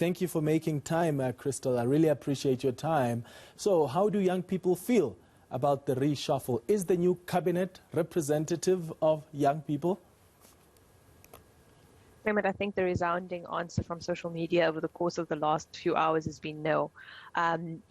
Thank you for making time, Kristal. I really appreciate your time. So how do young people feel about the reshuffle? Is the new cabinet representative of young people? Raymond, I think the resounding answer from social media over the course of the last few hours has been no.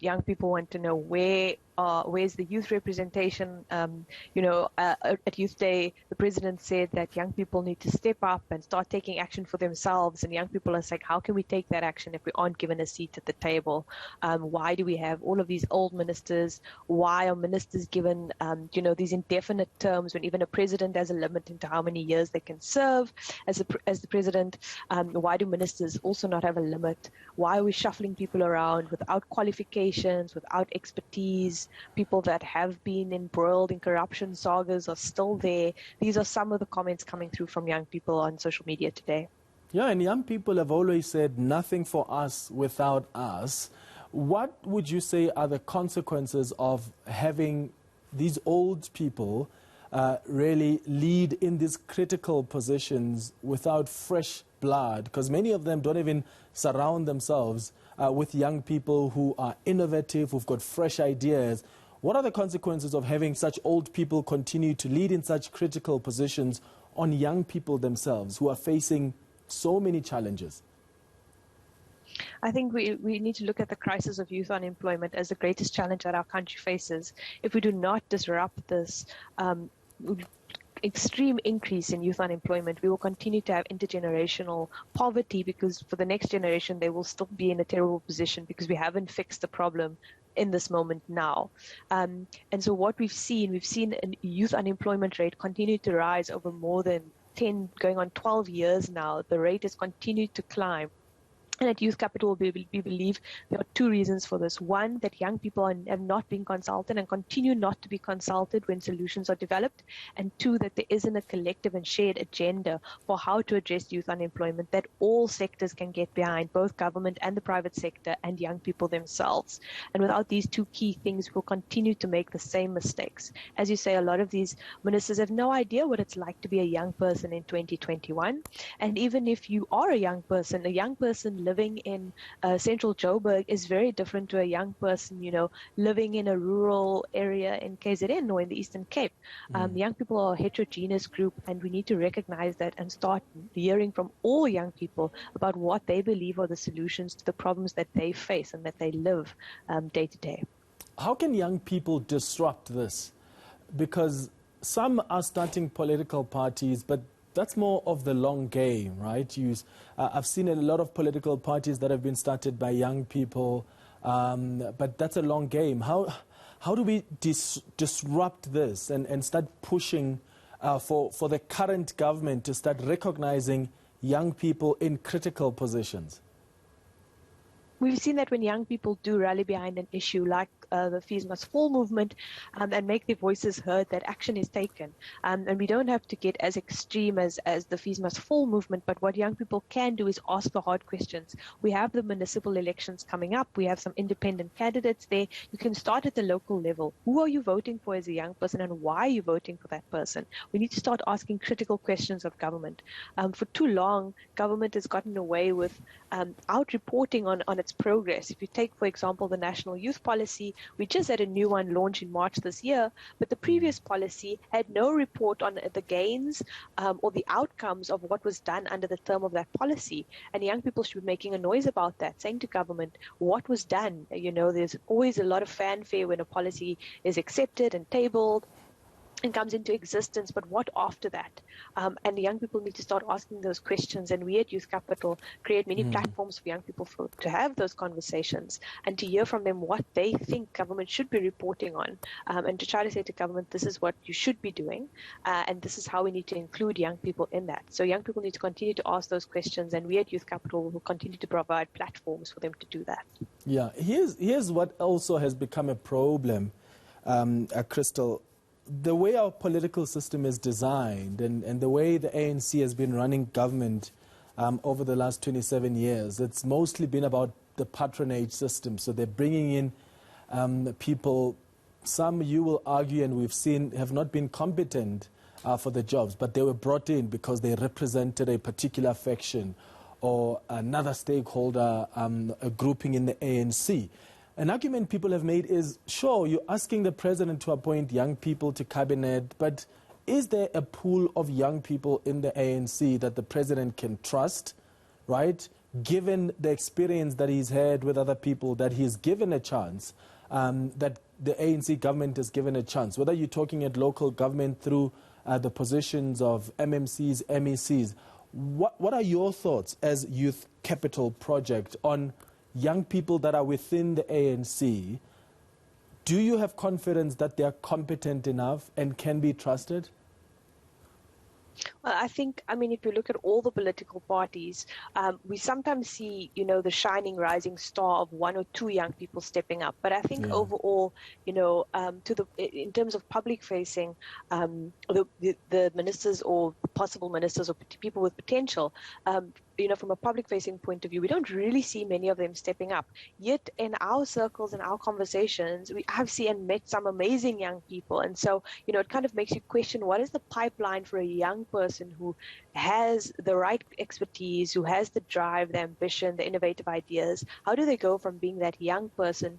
Young people want to know where's the youth representation. At Youth Day, the president said that young people need to step up and start taking action for themselves. And young people are saying, how can we take that action if we aren't given a seat at the table? Why do we have all of these old ministers? Why are ministers given, these indefinite terms when even a president has a limit into how many years they can serve as the president? Why do ministers also not have a limit? Why are we shuffling people around without qualifications, without expertise? People that have been embroiled in corruption sagas are still there. These are some of the comments coming through from young people on social media today. Yeah, and young people have always said nothing for us without us. What would you say are the consequences of having these old people really lead in these critical positions without fresh blood? Because many of them don't even surround themselves with young people who are innovative, who've got fresh ideas. What are the consequences of having such old people continue to lead in such critical positions on young people themselves who are facing so many challenges? I think we need to look at the crisis of youth unemployment as the greatest challenge that our country faces. If we do not disrupt this extreme increase in youth unemployment, we will continue to have intergenerational poverty, because for the next generation, they will still be in a terrible position because we haven't fixed the problem in this moment now. And so what we've seen a youth unemployment rate continue to rise over more than 10, going on 12 years now. The rate has continued to climb. And at Youth Capital, we believe there are two reasons for this. One, that young people have not been consulted and continue not to be consulted when solutions are developed. And two, that there isn't a collective and shared agenda for how to address youth unemployment that all sectors can get behind, both government and the private sector and young people themselves. And without these two key things, we'll continue to make the same mistakes. As you say, a lot of these ministers have no idea what it's like to be a young person in 2021. And even if you are a young person living in central Joburg is very different to a young person, living in a rural area in KZN or in the Eastern Cape. Young people are a heterogeneous group, and we need to recognize that and start hearing from all young people about what they believe are the solutions to the problems that they face and that they live day to day. How can young people disrupt this? Because some are starting political parties, but that's more of the long game, right? I've seen a lot of political parties that have been started by young people, but that's a long game. How do we disrupt this and start pushing for the current government to start recognizing young people in critical positions? We've seen that when young people do rally behind an issue like the Fees Must Fall movement and make their voices heard, that action is taken. And we don't have to get as extreme as the Fees Must Fall movement, but what young people can do is ask the hard questions. We have the municipal elections coming up. We have some independent candidates there. You can start at the local level. Who are you voting for as a young person, and why are you voting for that person? We need to start asking critical questions of government. For too long, government has gotten away with out-reporting on its progress. If you take, for example, the National Youth Policy, we just had a new one launch in March this year, but the previous policy had no report on the gains or the outcomes of what was done under the term of that policy. And young people should be making a noise about that, saying to government what was done. There's always a lot of fanfare when a policy is accepted and tabled and comes into existence, but what after that? And young people need to start asking those questions, and we at Youth Capital create many platforms for young people to have those conversations and to hear from them what they think government should be reporting on, and to try to say to government, this is what you should be doing, and this is how we need to include young people in that. So young people need to continue to ask those questions, and we at Youth Capital will continue to provide platforms for them to do that. Yeah, here's what also has become a problem, Kristal. The way our political system is designed and the way the ANC has been running government over the last 27 years, it's mostly been about the patronage system. So they're bringing in people, some you will argue and we've seen have not been competent for the jobs, but they were brought in because they represented a particular faction or another stakeholder grouping in the ANC. An argument people have made is, sure, you're asking the president to appoint young people to cabinet, but is there a pool of young people in the ANC that the president can trust, right? Given the experience that he's had with other people, that he's given a chance, that the ANC government has given a chance, whether you're talking at local government through the positions of MMCs, MECs. What are your thoughts as Youth Capital Project on young people that are within the ANC? Do you have confidence that they are competent enough and can be trusted? Well, if you look at all the political parties, we sometimes see, the shining rising star of one or two young people stepping up. But I think overall, in terms of public facing, the ministers or possible ministers or people with potential, from a public-facing point of view, we don't really see many of them stepping up. Yet in our circles and our conversations, we have seen and met some amazing young people. And so, it kind of makes you question, what is the pipeline for a young person who has the right expertise, who has the drive, the ambition, the innovative ideas? How do they go from being that young person,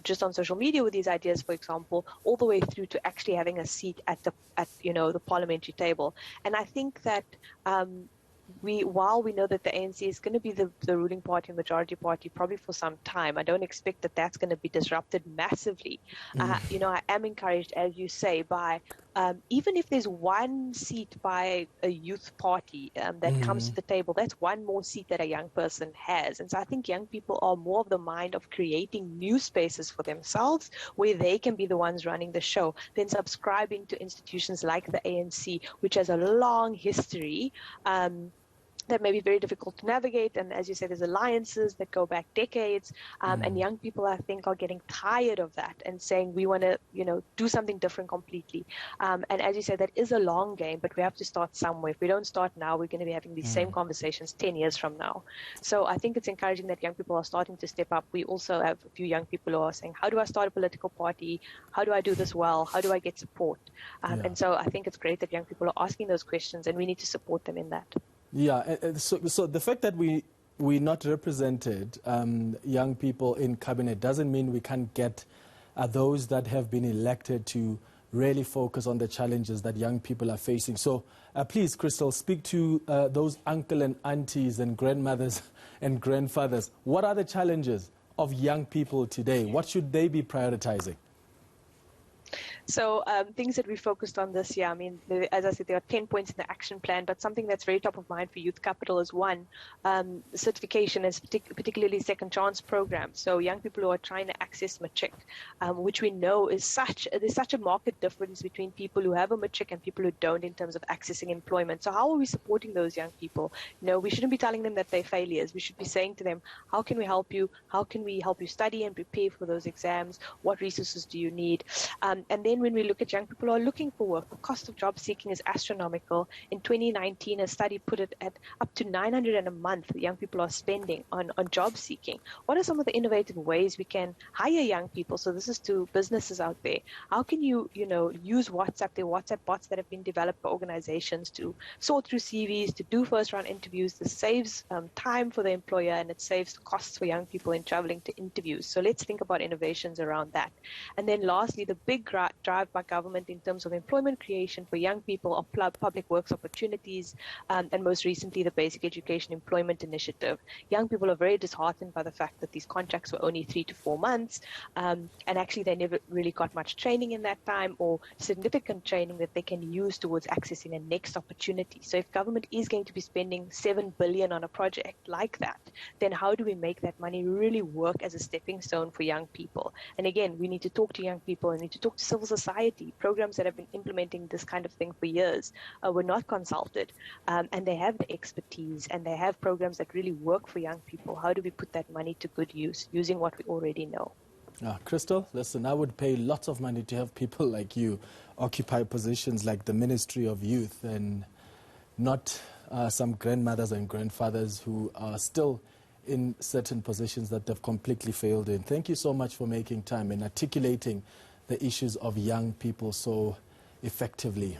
just on social media with these ideas, for example, all the way through to actually having a seat at the parliamentary table? And I think that while we know that the ANC is going to be the ruling party and majority party probably for some time, I don't expect that that's going to be disrupted massively. I am encouraged, as you say, by even if there's one seat by a youth party that comes to the table, that's one more seat that a young person has. And so I think young people are more of the mind of creating new spaces for themselves where they can be the ones running the show than subscribing to institutions like the ANC, which has a long history that may be very difficult to navigate. And as you said, there's alliances that go back decades. And young people, I think, are getting tired of that and saying, we want to, do something different completely. And as you said, that is a long game, but we have to start somewhere. If we don't start now, we're going to be having these same conversations 10 years from now. So I think it's encouraging that young people are starting to step up. We also have a few young people who are saying, how do I start a political party? How do I do this well? How do I get support? And so I think it's great that young people are asking those questions, and we need to support them in that. Yeah, so the fact that we're not represented, young people in cabinet, doesn't mean we can't get those that have been elected to really focus on the challenges that young people are facing. So please, Kristal, speak to those uncle and aunties and grandmothers and grandfathers. What are the challenges of young people today? What should they be prioritizing? So things that we focused on this year, as I said, there are 10 points in the action plan, but something that's very top of mind for Youth Capital is one, certification, and particularly second chance programs. So young people who are trying to access matric, which we know is there's such a marked difference between people who have a matric and people who don't in terms of accessing employment. So how are we supporting those young people? We shouldn't be telling them that they're failures. We should be saying to them, how can we help you? How can we help you study and prepare for those exams? What resources do you need? And then when we look at young people who are looking for work, the cost of job seeking is astronomical. In 2019, a study put it at up to $900 a month young people are spending on job seeking. What are some of the innovative ways we can hire young people? So this is to businesses out there. How can you, use WhatsApp? There are WhatsApp bots that have been developed by organizations to sort through CVs, to do first-round interviews. This saves time for the employer, and it saves costs for young people in traveling to interviews. So let's think about innovations around that. And then lastly, the big drive by government in terms of employment creation for young people are public works opportunities, and most recently the Basic Education Employment Initiative. Young people are very disheartened by the fact that these contracts were only 3 to 4 months, and actually they never really got much training in that time, or significant training that they can use towards accessing a next opportunity. So if government is going to be spending $7 billion on a project like that, then how do we make that money really work as a stepping stone for young people? And again, we need to talk to young people, and need to talk to civil society. Programs that have been implementing this kind of thing for years were not consulted, and they have the expertise, and they have programs that really work for young people. How do we put that money to good use using what we already know? Kristal, listen, I would pay lots of money to have people like you occupy positions like the Ministry of Youth, and not some grandmothers and grandfathers who are still in certain positions that they've completely failed in. Thank you so much for making time and articulating the issues of young people so effectively.